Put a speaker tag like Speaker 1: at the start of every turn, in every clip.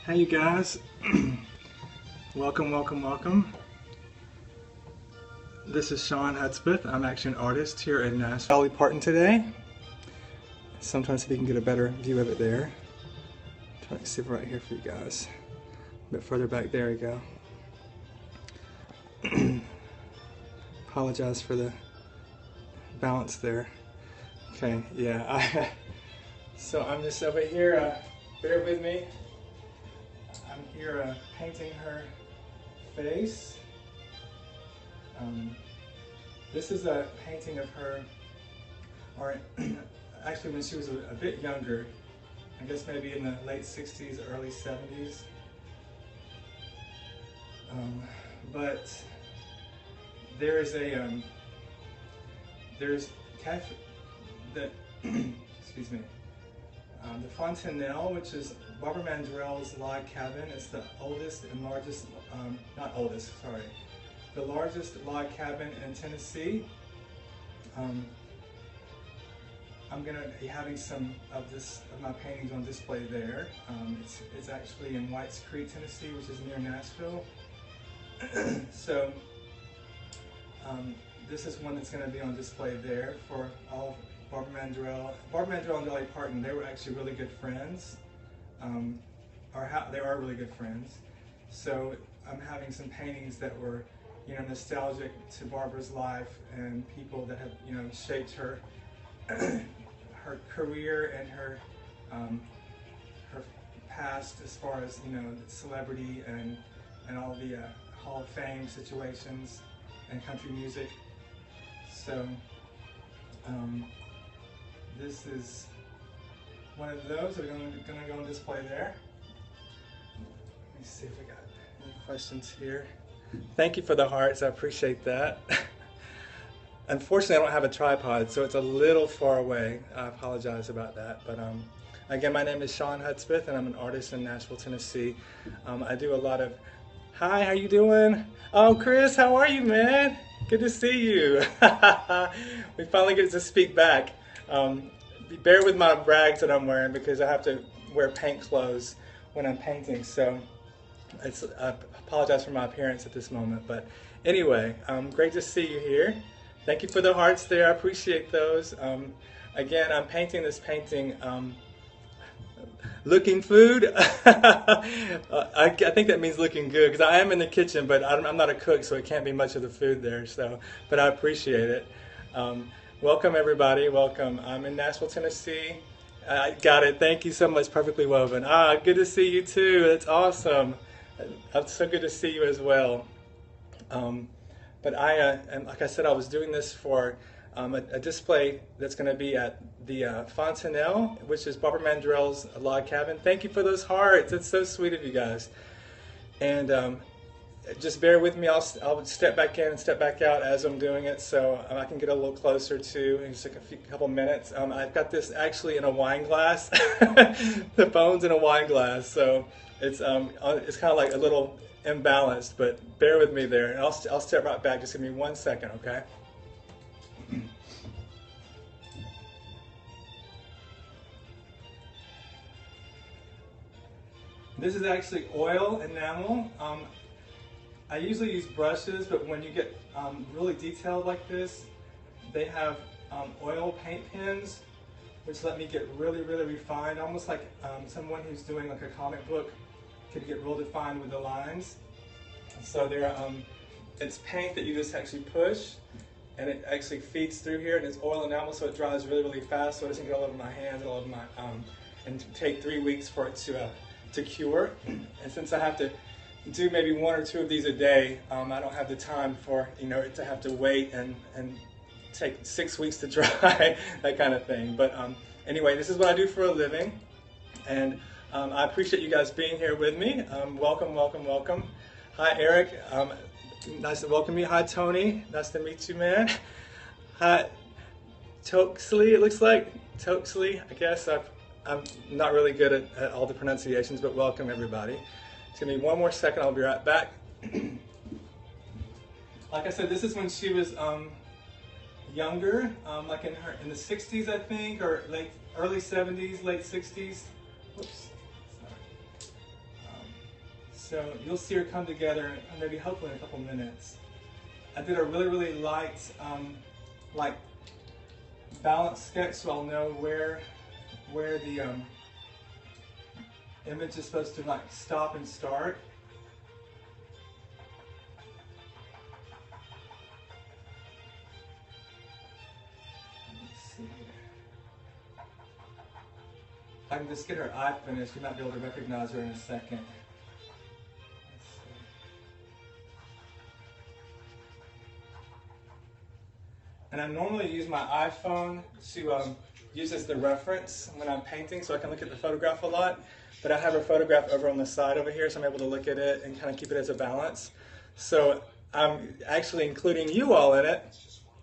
Speaker 1: Hey you guys, welcome. This is Shon Hudspeth. I'm actually an artist here in Nashville. Dolly Parton today. Sometimes if you can get a better view of it there. Try to see it right here for you guys. A bit further back, there we go. Apologize for the balance there. Okay, yeah. So I'm just over here, bear with me. I'm here painting her face. This is a painting of her, or actually when she was a bit younger, I guess maybe in the late 60s, early 70s. But there is a, there's the, excuse me, the Fontanelle, which is Barbara Mandrell's log cabin. It's the oldest and largest, not oldest, sorry, the largest log cabin in Tennessee. I'm going to be having some of my paintings on display there. It's actually in Whites Creek, Tennessee, which is near Nashville. So this is one that's going to be on display there for all of Barbara Mandrell and Dolly Parton. They were actually really good friends, they are really good friends. So I'm having some paintings that were, nostalgic to Barbara's life and people that have, shaped her, her career and her past as far as, celebrity and all the Hall of Fame situations and country music. So this is one of those that are going to go on display there. Let me see if we got any questions here. Thank you for the hearts, I appreciate that. Unfortunately, I don't have a tripod, so it's a little far away. I apologize about that. But again, my name is Shon Hudspeth, and I'm an artist in Nashville, Tennessee. I do a lot of, hi, how you doing? Oh, Chris, how are you, man? Good to see you. We finally get to speak back. Bear with my rags that I'm wearing because I have to wear paint clothes when I'm painting. So I apologize for my appearance at this moment. But anyway, great to see you here. Thank you for the hearts there. I appreciate those. Again, I'm painting this painting, looking food. I think that means looking good because I am in the kitchen, but I'm not a cook, so it can't be much of the food there. So, but I appreciate it. Welcome everybody, welcome. I'm in Nashville, Tennessee. I got it, thank you so much, perfectly woven. Good to see you too, that's awesome. It's so good to see you as well. But and like I said, I was doing this for a display that's going to be at the Fontanelle, which is Barbara Mandrell's log cabin. Thank you for those hearts, that's so sweet of you guys. And just bear with me, I'll step back in and step back out as I'm doing it so I can get a little closer to in just a couple minutes. I've got this actually in a wine glass. The phone's in a wine glass, so it's kind of like a little imbalanced, but bear with me there. And I'll step right back, just give me 1 second, okay? This is actually oil enamel. I usually use brushes, but when you get really detailed like this, they have oil paint pens, which let me get really, really refined, almost like someone who's doing like a comic book could get real defined with the lines. So it's paint that you just actually push, and it actually feeds through here, and it's oil enamel, so it dries really, really fast, so it doesn't get all over my hands and all over my, and take 3 weeks for it to cure. And since I have to do maybe 1 or 2 of these a day, I don't have the time for it to have to wait and take 6 weeks to dry, that kind of thing. But anyway, this is what I do for a living, and I appreciate you guys being here with me. Welcome. Hi Eric, nice to welcome you. Hi Tony, nice to meet you, man. Hi Toxley, it looks like Toxley. I guess I'm not really good at all the pronunciations, but welcome everybody. Give me 1 more second, I'll be right back. Like I said, this is when she was younger, like in the 60s, I think, or early 70s, late 60s. Whoops. Sorry. So you'll see her come together maybe hopefully in a couple minutes. I did a really light like balance sketch, so I'll know where the image is supposed to like stop and start. Let's see here. If I can just get her eye finished, you might be able to recognize her in a second. And I normally use my iPhone to use as the reference when I'm painting, so I can look at the photograph a lot. But I have a photograph over on the side over here, so I'm able to look at it and kind of keep it as a balance. So I'm actually including you all in it,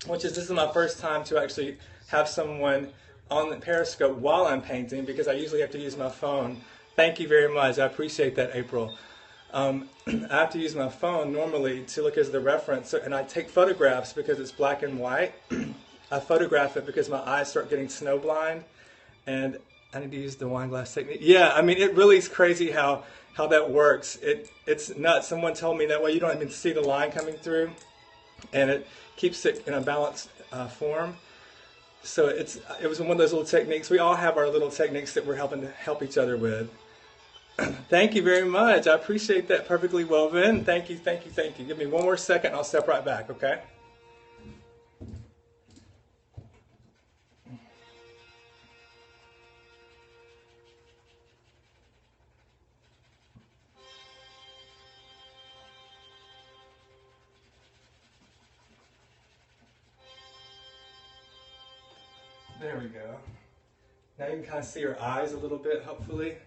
Speaker 1: which is this is my first time to actually have someone on the Periscope while I'm painting, because I usually have to use my phone. Thank you very much. I appreciate that, April. I have to use my phone normally to look as the reference, and I take photographs because it's black and white. I photograph it because my eyes start getting snowblind, and I need to use the wine glass technique. Yeah, I mean, it really is crazy how that works. It's nuts. Someone told me that way you don't even see the line coming through, and it keeps it in a balanced form. So it was one of those little techniques. We all have our little techniques that we're helping to help each other with. Thank you very much. I appreciate that. Perfectly woven. Thank you, thank you, thank you. Give me one more second and I'll step right back, okay? There we go. Now you can kind of see her eyes a little bit, hopefully.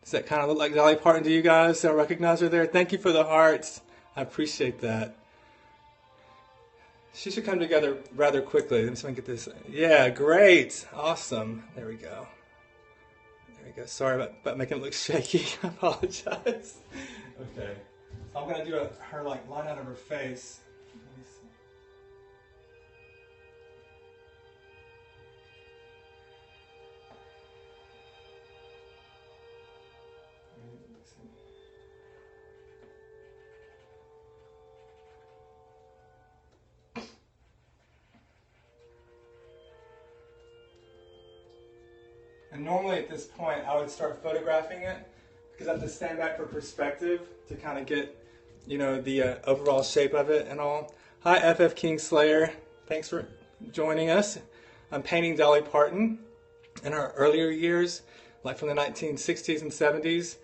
Speaker 1: Does that kind of look like Dolly Parton to you guys? I recognize her there. Thank you for the hearts. I appreciate that. She should come together rather quickly. Let me see if I can get this. Yeah, great. Awesome. There we go. There we go. Sorry about making it look shaky. I apologize. Okay. So I'm going to do her like line out of her face. Let me see. And normally at this point I would start photographing it because I have to stand back for perspective to kind of get, you know, the overall shape of it and all. Hi FF Kingslayer, thanks for joining us. I'm painting Dolly Parton in her earlier years, like from the 1960s and 70s.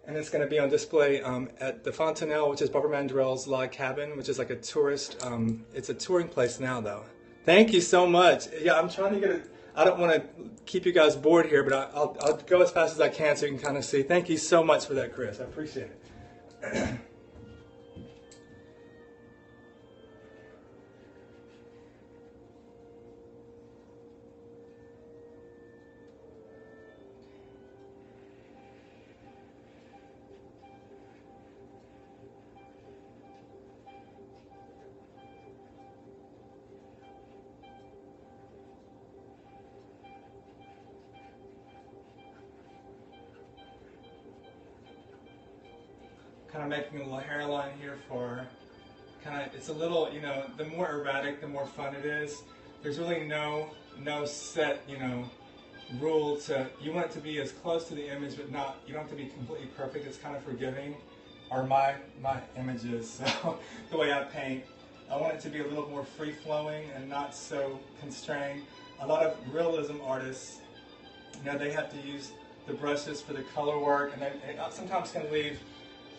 Speaker 1: And it's going to be on display at the Fontanelle, which is Barbara Mandrell's log cabin, which is like a tourist, it's a touring place now though. Thank you so much. Yeah, I'm trying to get it. I don't want to keep you guys bored here, but I'll go as fast as I can so you can kind of see. Thank you so much for that, Chris. I appreciate it. Kind of making a little hairline here for it's a little, you know, the more erratic, the more fun it is. There's really no set, you know, rule to, you want it to be as close to the image, but not, you don't have to be completely perfect. It's kind of forgiving, or my images, so the way I paint. I want it to be a little more free-flowing and not so constrained. A lot of realism artists, you know, they have to use the brushes for the color work, and they sometimes can leave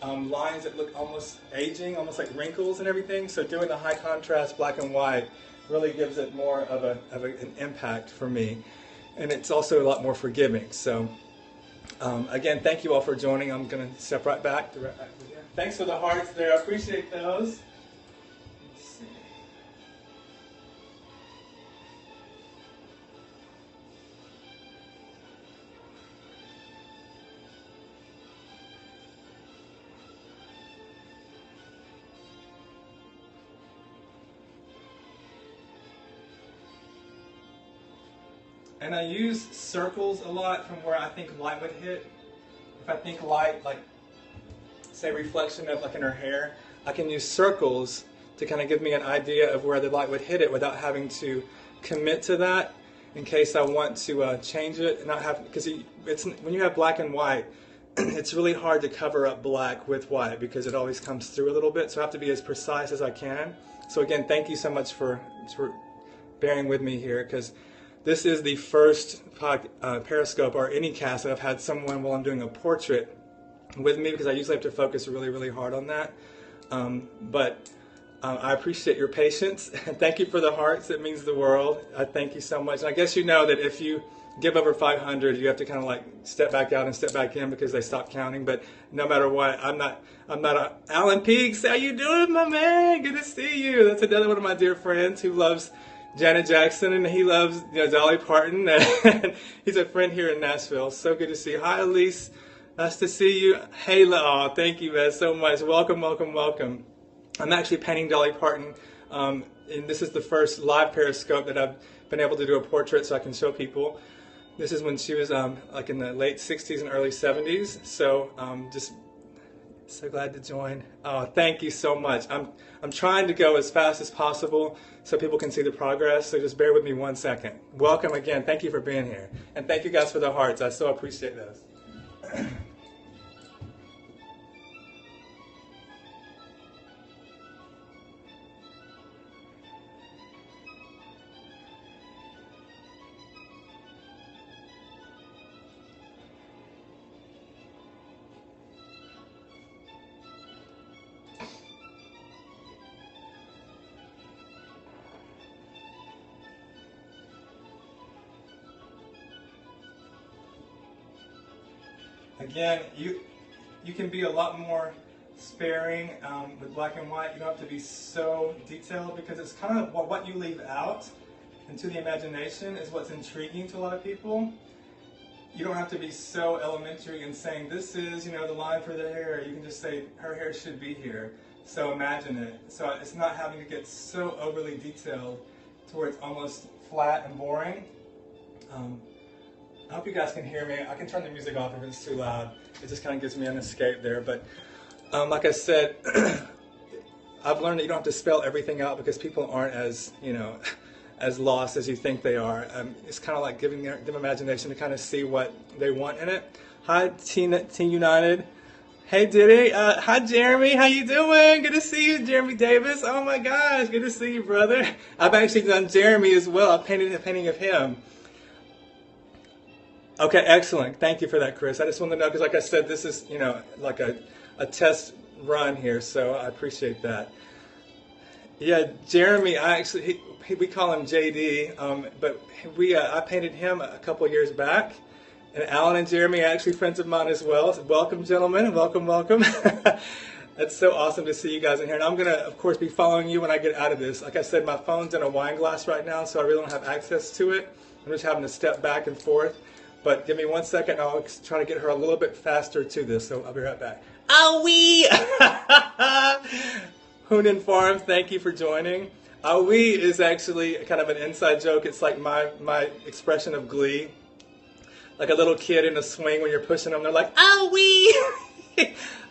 Speaker 1: lines that look almost aging, almost like wrinkles and everything. So doing the high contrast black and white really gives it more of an impact for me. And it's also a lot more forgiving. So again, thank you all for joining. I'm going to step right back. Thanks for the hearts there. I appreciate those. Let's see. And I use circles a lot from where I think light would hit. If I think light, like say reflection of like in her hair, I can use circles to kind of give me an idea of where the light would hit it without having to commit to that in case I want to change it and not have, because it's when you have black and white, it's really hard to cover up black with white because it always comes through a little bit, so I have to be as precise as I can. So again, thank you so much for bearing with me here, because this is the first Periscope or any cast that I've had someone while I'm doing a portrait with me, because I usually have to focus really, really hard on that. But I appreciate your patience, and thank you for the hearts. It means the world. I thank you so much. And I guess you know that if you give over 500, you have to kind of like step back out and step back in because they stop counting. But no matter what, I'm not Alan Peaks. How you doing, my man? Good to see you. That's another one of my dear friends who loves Janet Jackson, and he loves Dolly Parton. And he's a friend here in Nashville. So good to see you. Hi, Elise. Nice to see you. Hey, oh, thank you, man, so much. Welcome, welcome, welcome. I'm actually painting Dolly Parton, and this is the first live Periscope that I've been able to do a portrait so I can show people. This is when she was like in the late 60s and early 70s. So just so glad to join. Oh, thank you so much. I'm trying to go as fast as possible so people can see the progress. So just bear with me 1 second. Welcome again. Thank you for being here, and thank you guys for the hearts. I so appreciate those. Again, you can be a lot more sparing with black and white. You don't have to be so detailed, because it's kind of what you leave out into the imagination is what's intriguing to a lot of people. You don't have to be so elementary in saying this is, the line for the hair. You can just say her hair should be here. So imagine it. So it's not having to get so overly detailed to where it's almost flat and boring. I hope you guys can hear me. I can turn the music off if it's too loud. It just kind of gives me an escape there. But like I said, I've learned that you don't have to spell everything out because people aren't as, as lost as you think they are. It's kind of like giving them imagination to kind of see what they want in it. Hi, Team United. Hey, Diddy. Hi, Jeremy. How you doing? Good to see you, Jeremy Davis. Oh, my gosh. Good to see you, brother. I've actually done Jeremy as well. I painted a painting of him. Okay, excellent. Thank you for that, Chris. I just wanted to know, because like I said, this is, like a test run here, so I appreciate that. Yeah, Jeremy, we call him JD, but I painted him a couple years back, and Alan and Jeremy are actually friends of mine as well. So welcome, gentlemen. Welcome, welcome. It's so awesome to see you guys in here, and I'm going to, of course, be following you when I get out of this. Like I said, my phone's in a wine glass right now, so I really don't have access to it. I'm just having to step back and forth. But give me 1 second, I'll try to get her a little bit faster to this, so I'll be right back. Aoi! Hunan Farm, thank you for joining. Aoi is actually kind of an inside joke. It's like my expression of glee. Like a little kid in a swing when you're pushing them, they're like, Aoi!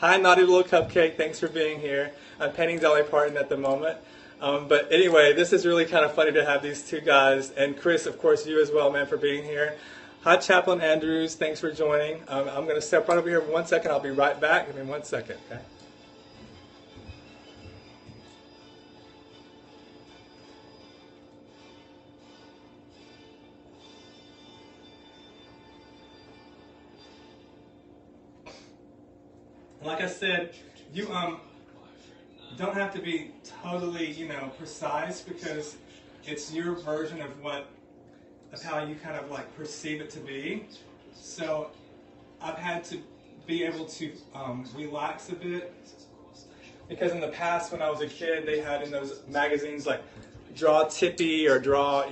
Speaker 1: Hi, naughty little cupcake, thanks for being here. I'm painting Dolly Parton at the moment. But anyway, this is really kind of funny to have these two guys. And Chris, of course, you as well, man, for being here. Hi, Chaplain Andrews. Thanks for joining. I'm going to step right over here for 1 second. I'll be right back. Give me 1 second, okay? Like I said, you don't have to be totally, precise, because it's your version of how you kind of like perceive it to be. So I've had to be able to relax a bit, because in the past when I was a kid, they had in those magazines like draw tippy or draw,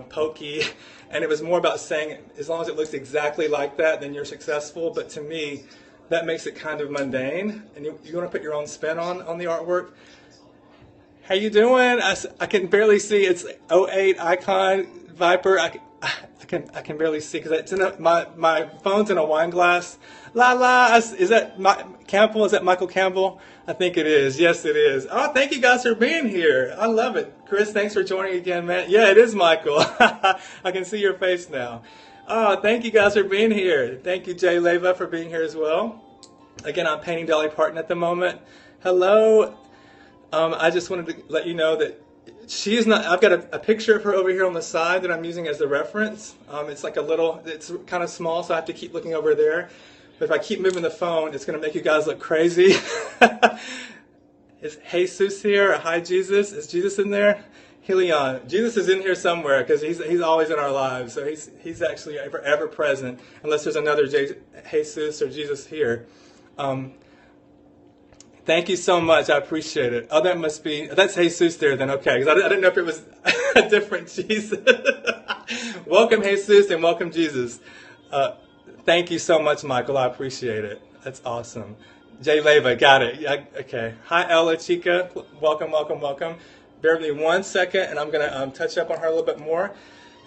Speaker 1: pokey, and it was more about saying as long as it looks exactly like that, then you're successful. But to me, that makes it kind of mundane, and you want to put your own spin on the artwork. How you doing? I can barely see. It's 08 Icon Viper. I can barely see because it's in my phone's in a wine glass. La la, is that Campbell? Is that Michael Campbell? I think it is. Yes, it is. Oh, thank you guys for being here. I love it. Chris, thanks for joining again, man. Yeah, it is Michael. I can see your face now. Oh, thank you guys for being here. Thank you, Jay Leva, for being here as well. Again, I'm painting Dolly Parton at the moment. Hello. I just wanted to let you know that she is not. I've got a picture of her over here on the side that I'm using as the reference. It's like it's kind of small, so I have to keep looking over there. But if I keep moving the phone, it's going to make you guys look crazy. Is Jesus here? Hi, Jesus. Is Jesus in there? Helion. Jesus is in here somewhere because he's always in our lives. So he's actually ever present, unless there's another Jesus or Jesus here. Thank you so much. I appreciate it. Oh, that's Jesus there then. Okay, because I didn't know if it was a different Jesus. Welcome, Jesus, and welcome, Jesus. Thank you so much, Michael. I appreciate it. That's awesome. Jay Leva, got it. Yeah, okay. Hi, Ella Chica. Welcome, welcome, welcome. Bear with me 1 second, and I'm going to touch up on her a little bit more.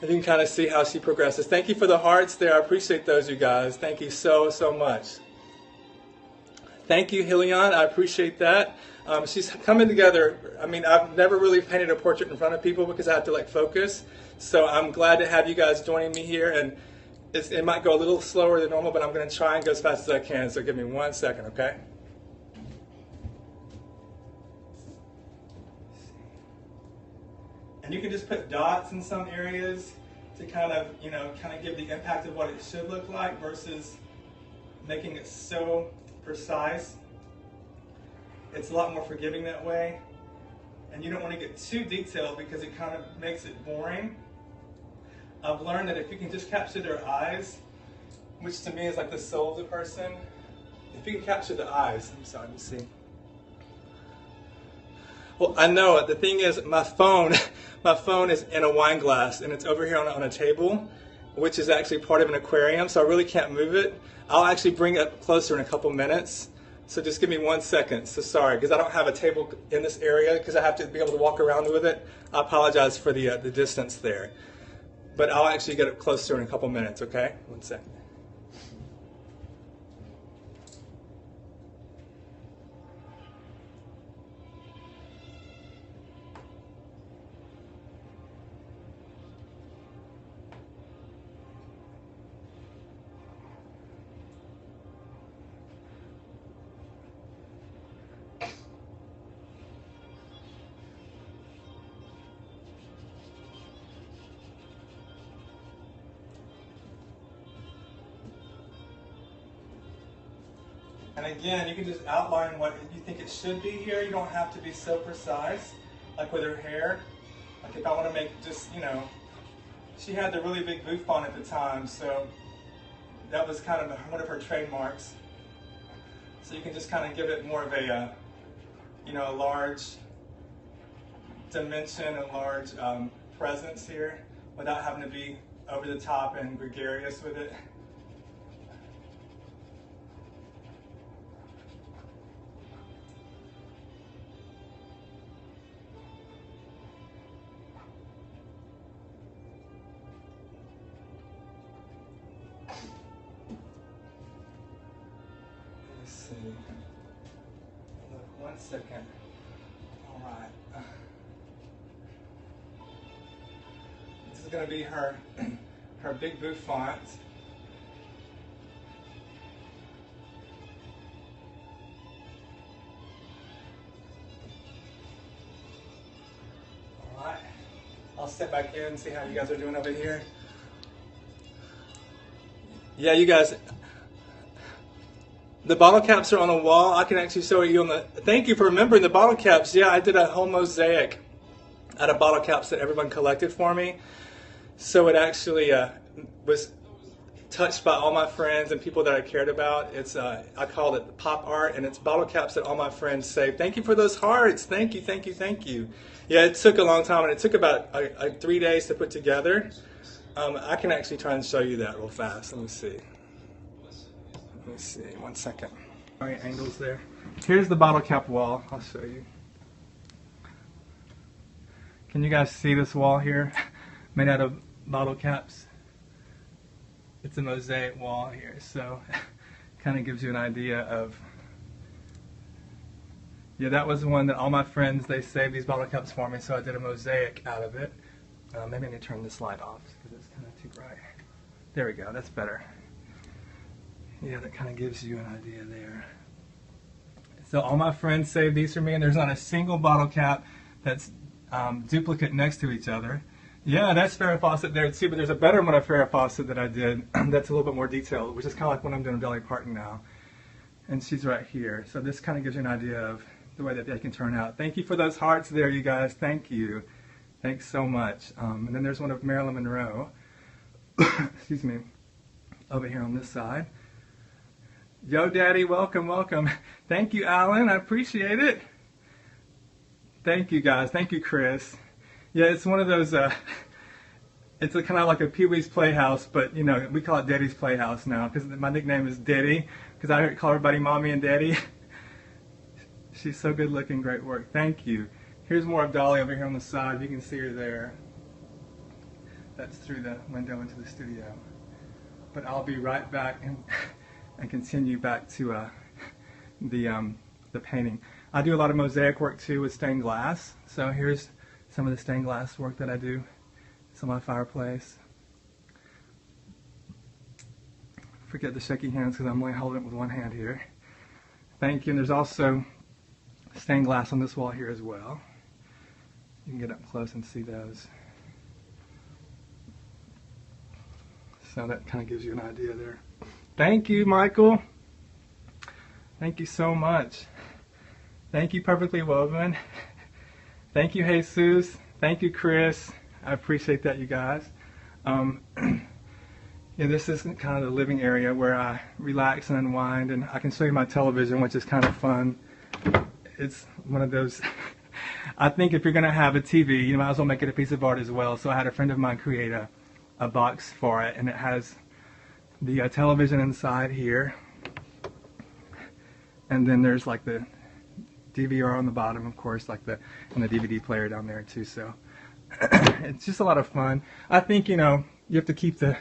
Speaker 1: And you can kind of see how she progresses. Thank you for the hearts there. I appreciate those, you guys. Thank you so, so much. Thank you, Helion. I appreciate that. She's coming together. I mean, I've never really painted a portrait in front of people because I have to focus. So I'm glad to have you guys joining me here. And it might go a little slower than normal, but I'm going to try and go as fast as I can. So give me 1 second, okay? And you can just put dots in some areas to kind of give the impact of what it should look like versus making it so precise. It's a lot more forgiving that way. And you don't want to get too detailed because it kind of makes it boring. I've learned that if you can just capture their eyes, which to me is like the soul of the person, if you can capture the eyes, I'm sorry, let me see. Well, I know the thing is my phone is in a wine glass and it's over here on a table, which is actually part of an aquarium, so I really can't move it. I'll actually bring it up closer in a couple minutes. So just give me 1 second. So sorry, because I don't have a table in this area because I have to be able to walk around with it. I apologize for the distance there. But I'll actually get it closer in a couple minutes, okay? 1 second. And again, you can just outline what you think it should be here. You don't have to be so precise, like with her hair. Like if I want to make just, she had the really big bouffant at the time, so that was kind of one of her trademarks. So you can just kind of give it more of a, a large dimension, a large presence here, without having to be over the top and gregarious with it. Look, 1 second. All right. This is going to be her big bouffant. All right. I'll step back in and see how you guys are doing over here. Yeah, you guys. The bottle caps are on the wall. I can actually show you on the... Thank you for remembering the bottle caps. Yeah, I did a whole mosaic out of bottle caps that everyone collected for me. So it actually was touched by all my friends and people that I cared about. It's I called it pop art, and it's bottle caps that all my friends saved. Thank you for those hearts. Thank you, thank you, thank you. Yeah, it took a long time, and it took about 3 days to put together. I can actually try and show you that real fast. Let me see. Let me see, 1 second. All right, angles there. Here's the bottle cap wall. I'll show you. Can you guys see this wall here? Made out of bottle caps. it's a mosaic wall here, so kind of gives you an idea of. Yeah, that was the one that all my friends, they saved these bottle caps for me, so I did a mosaic out of it. Maybe I need to turn this light off because it's kind of too bright. There we go, that's better. Yeah, that kind of gives you an idea there. So all my friends saved these for me, and there's not a single bottle cap that's duplicate next to each other. Yeah, that's Farrah Fawcett there too, but there's a better one of Farrah Fawcett that I did that's a little bit more detailed, which is kind of like what I'm doing with Dolly Parton now. And she's right here. So this kind of gives you an idea of the way that they can turn out. Thank you for those hearts there, you guys. Thank you. Thanks so much. And then there's one of Marilyn Monroe. Excuse me. Over here on this side. Yo, Daddy, welcome, welcome. Thank you, Alan. I appreciate it. Thank you, guys. Thank you, Chris. Yeah, it's one of those, it's kind of like a Pee-wee's Playhouse, but, you know, we call it Daddy's Playhouse now, because my nickname is Daddy, because I call everybody Mommy and Daddy. She's so good looking, great work. Thank you. Here's more of Dolly over here on the side. You can see her there. That's through the window into the studio. But I'll be right back and continue back to the painting. I do a lot of mosaic work too with stained glass. So here's some of the stained glass work that I do. It's on my fireplace. Forget the shaky hands because I'm only holding it with one hand here. Thank you. And there's also stained glass on this wall here as well. You can get up close and see those. So that kind of gives you an idea there. Thank you, Michael. Thank you so much. Thank you, Perfectly Woven. Thank you, Jesus. Thank you, Chris. I appreciate that, you guys. Yeah, this is kind of the living area where I relax and unwind, and I can show you my television, which is kind of fun. It's one of those, I think if you're going to have a TV, you might as well make it a piece of art as well. So I had a friend of mine create a box for it, and it has the television inside here. And then there's like the DVR on the bottom, of course, like and the DVD player down there too. So it's just a lot of fun. I think, you know, you have to keep the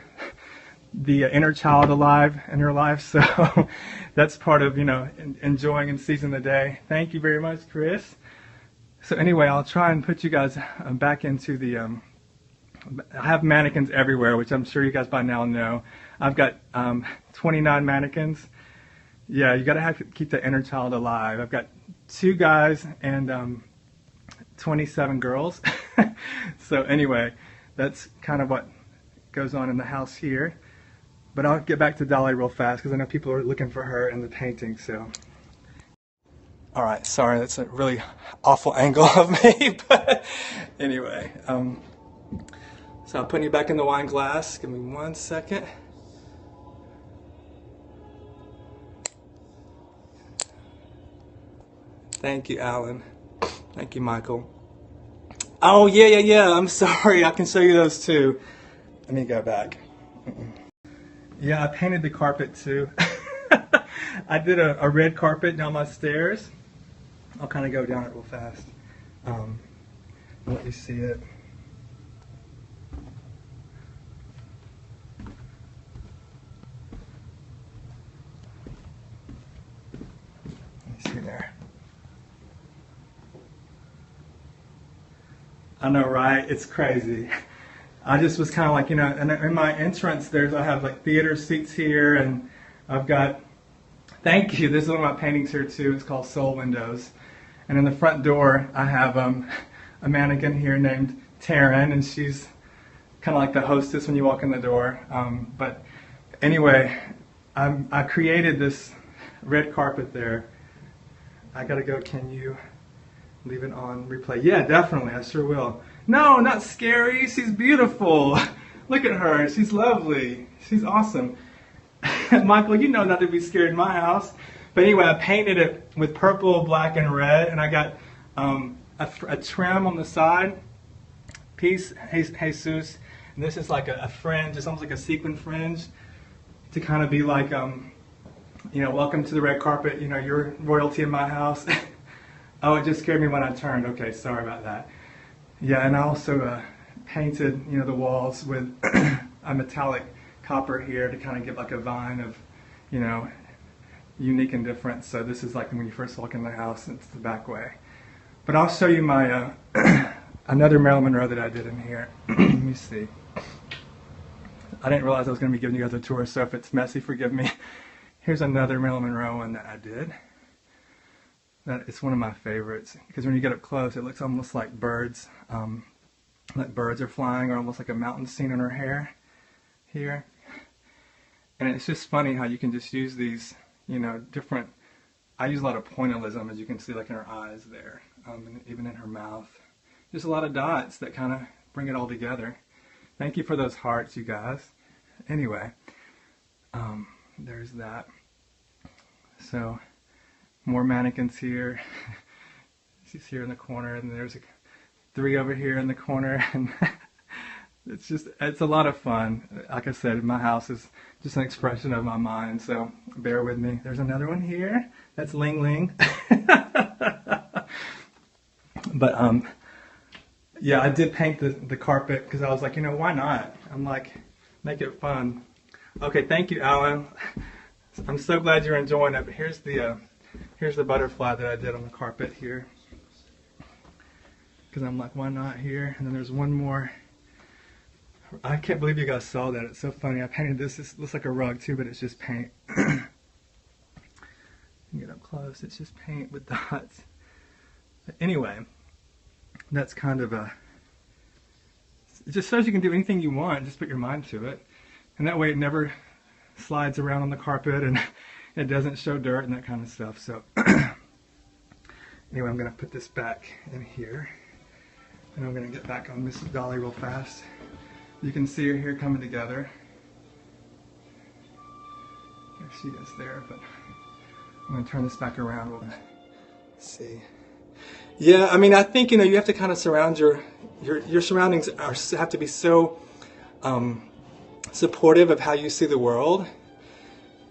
Speaker 1: inner child alive in your life, so that's part of, you know, enjoying and seizing the day. Thank you very much, Chris. So anyway, I'll try and put you guys back into the, I have mannequins everywhere, which I'm sure you guys by now know. I've got 29 mannequins. Yeah, you gotta have to keep the inner child alive. I've got 2 guys and 27 girls. So anyway, that's kind of what goes on in the house here. But I'll get back to Dolly real fast because I know people are looking for her in the painting. So, all right, sorry, that's a really awful angle of me. But anyway, so I'm putting you back in the wine glass. Give me 1 second. Thank you, Alan. Thank you, Michael. Oh yeah. I'm sorry. I can show you those too. Let me go back. Yeah, I painted the carpet too. I did a red carpet down my stairs. I'll kind of go down it real fast. Let you see it. Let me see there. I know, right? It's crazy. I just was kind of like, you know, and in my entrance I have like theater seats here, and I've got, thank you, this is one of my paintings here too, it's called Soul Windows. And in the front door I have a mannequin here named Taryn, and she's kind of like the hostess when you walk in the door. But anyway, I created this red carpet there. I gotta go, can you leave it on replay? Yeah, definitely, I sure will. No, not scary. She's beautiful. Look at her. She's lovely. She's awesome. Michael, you know not to be scared in my house. But anyway, I painted it with purple, black, and red, and I got a trim on the side. Peace, Jesus. And this is like a fringe. It's almost like a sequin fringe to kind of be like, you know, welcome to the red carpet. You know, you're royalty in my house. Oh, it just scared me when I turned. Okay, sorry about that. Yeah, and I also painted, you know, the walls with a metallic copper here to kind of give like a vine of, you know, unique and different. So this is like when you first walk in the house, it's the back way. But I'll show you my another Marilyn Monroe that I did in here. Let me see. I didn't realize I was going to be giving you guys a tour, so if it's messy, forgive me. Here's another Marilyn Monroe one that I did. It's one of my favorites because when you get up close, it looks almost like birds are flying, or almost like a mountain scene in her hair here. And it's just funny how you can just use these, you know, different. I use a lot of pointillism, as you can see, like in her eyes there, and even in her mouth. Just a lot of dots that kind of bring it all together. Thank you for those hearts, you guys. Anyway, there's that. So, more mannequins here. She's here in the corner, and there's 3 over here in the corner, and it's a lot of fun. Like I said, my house is just an expression of my mind, so bear with me. There's another one here. That's Ling Ling. But yeah, I did paint the carpet because I was like, you know, why not? I'm like, make it fun. Okay, thank you, Alan. I'm so glad you're enjoying it. But here's the butterfly that I did on the carpet here. Because I'm like, why not here? And then there's one more. I can't believe you guys saw that. It's so funny. I painted this. This looks like a rug too, but it's just paint. Get up close. It's just paint with dots. But anyway, that's kind of it just shows you can do anything you want. Just put your mind to it. And that way it never slides around on the carpet and it doesn't show dirt and that kind of stuff. So anyway, I'm going to put this back in here. And I'm going to get back on Mrs. Dolly real fast. You can see her here coming together. There she is there, but I'm going to turn this back around. We'll see. Yeah, I mean, I think, you know, you have to kind of surround your surroundings have to be so supportive of how you see the world.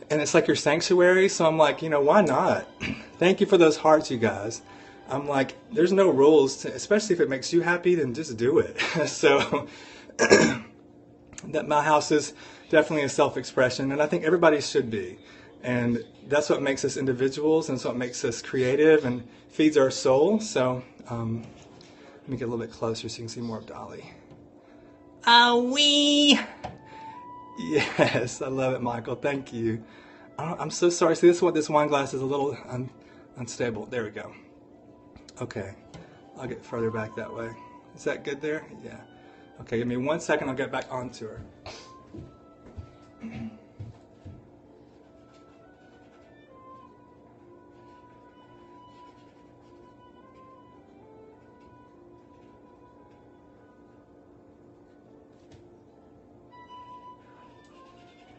Speaker 1: And it's like your sanctuary, so I'm like, you know, why not? Thank you for those hearts, you guys. I'm like, there's no rules, especially if it makes you happy, then just do it. So that my house is definitely a self-expression, and I think everybody should be. And that's what makes us individuals, and it's what makes us creative and feeds our soul. So let me get a little bit closer so you can see more of Dolly. Wee! Yes, I love it, Michael. Thank you. I'm so sorry. See, this wine glass is a little unstable. There we go. Okay, I'll get further back that way. Is that good there? Yeah. Okay, give me 1 second. I'll get back onto her.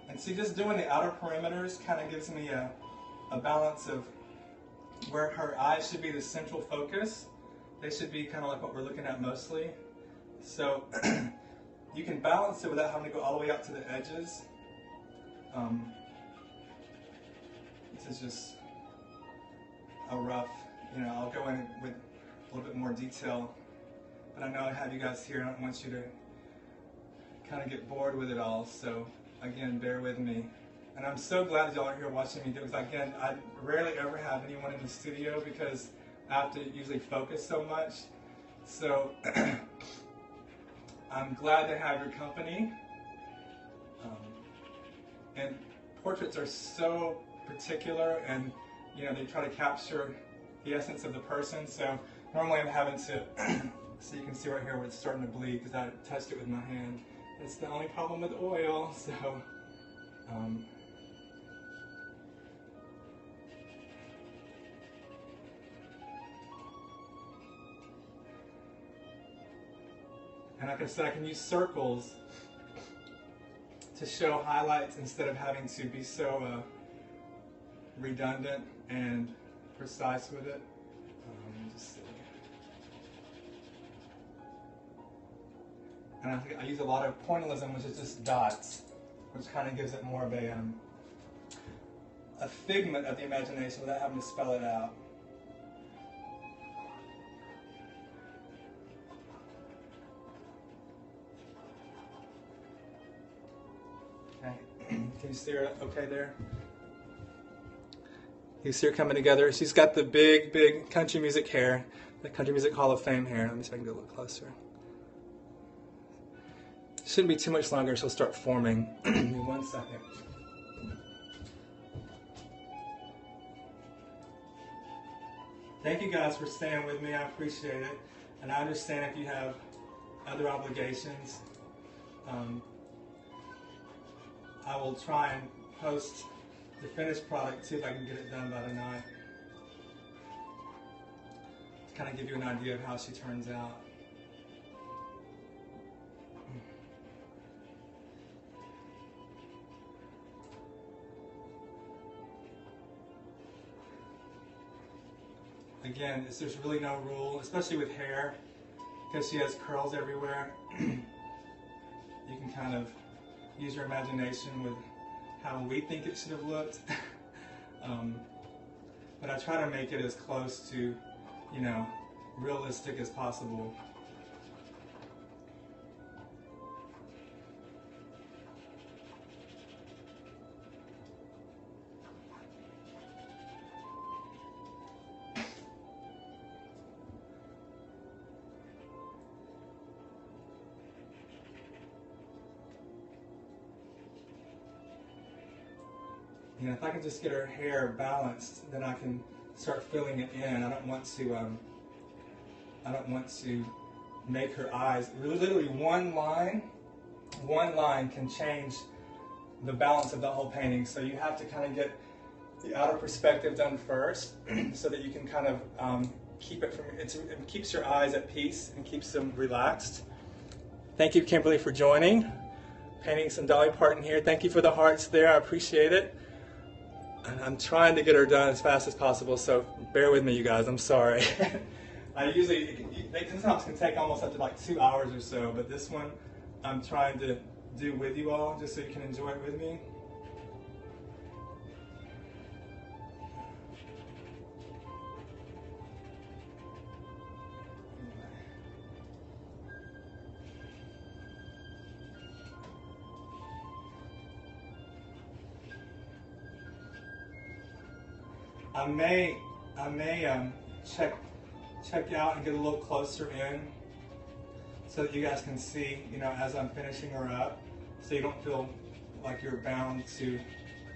Speaker 1: And see, just doing the outer perimeters kind of gives me a balance of where her eyes should be the central focus. They should be kind of like what we're looking at mostly. So you can balance it without having to go all the way out to the edges. This is just a rough, you know, I'll go in with a little bit more detail. But I know I have you guys here and I don't want you to kind of get bored with it all. So again, bear with me. And I'm so glad that y'all are here watching me do it. Because again, I rarely ever have anyone in the studio because I have to usually focus so much. So I'm glad to have your company. And portraits are so particular, and you know, they try to capture the essence of the person. So normally I'm having to, so you can see right here where it's starting to bleed because I touched it with my hand. It's the only problem with oil. So and like I said, I can use circles to show highlights instead of having to be so redundant and precise with it. Just see. And I think I use a lot of pointillism, which is just dots, which kind of gives it more of a figment of the imagination without having to spell it out. Okay. Can you see her okay there? You see her coming together. She's got the big, big country music hair, the Country Music Hall of Fame hair. Let me see if I can go a little closer. Shouldn't be too much longer, she'll start forming. Give me 1 second. Thank you guys for staying with me. I appreciate it. And I understand if you have other obligations. I will try and post the finished product, see if I can get it done by tonight. To kind of give you an idea of how she turns out. Again, there's really no rule, especially with hair, because she has curls everywhere. You can kind of use your imagination with how we think it should have looked. But I try to make it as close to, you know, realistic as possible. You know, if I can just get her hair balanced, then I can start filling it in. I don't want to make her eyes. Literally one line can change the balance of the whole painting. So you have to kind of get the outer perspective done first, so that you can kind of keep it from. It keeps your eyes at peace and keeps them relaxed. Thank you, Kimberly, for joining. Painting some Dolly Parton here. Thank you for the hearts there. I appreciate it. I'm trying to get her done as fast as possible, so bear with me, you guys. I'm sorry. They sometimes can take almost up to like 2 hours or so, but this one I'm trying to do with you all, just so you can enjoy it with me. I may check you out and get a little closer in, so that you guys can see, you know, as I'm finishing her up, so you don't feel like you're bound to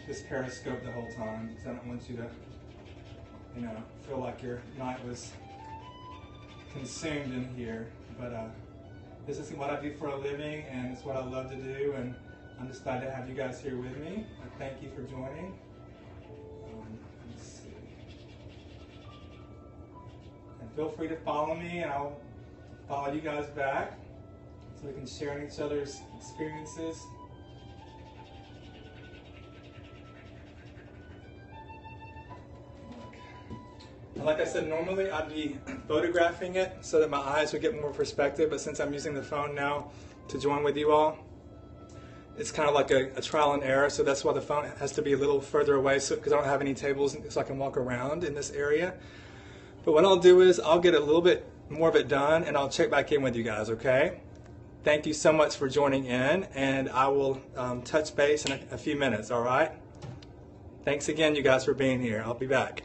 Speaker 1: this periscope the whole time. Because I don't want you to, you know, feel like your night was consumed in here. But this is what I do for a living, and it's what I love to do, and I'm just glad to have you guys here with me. I thank you for joining. Feel free to follow me, and I'll follow you guys back, so we can share in each other's experiences. And like I said, normally I'd be photographing it so that my eyes would get more perspective, but since I'm using the phone now to join with you all, it's kind of like a trial and error, so that's why the phone has to be a little further away, because I don't have any tables so I can walk around in this area. But what I'll do is I'll get a little bit more of it done, and I'll check back in with you guys, okay? Thank you so much for joining in, and I will touch base in a few minutes, all right? Thanks again, you guys, for being here. I'll be back.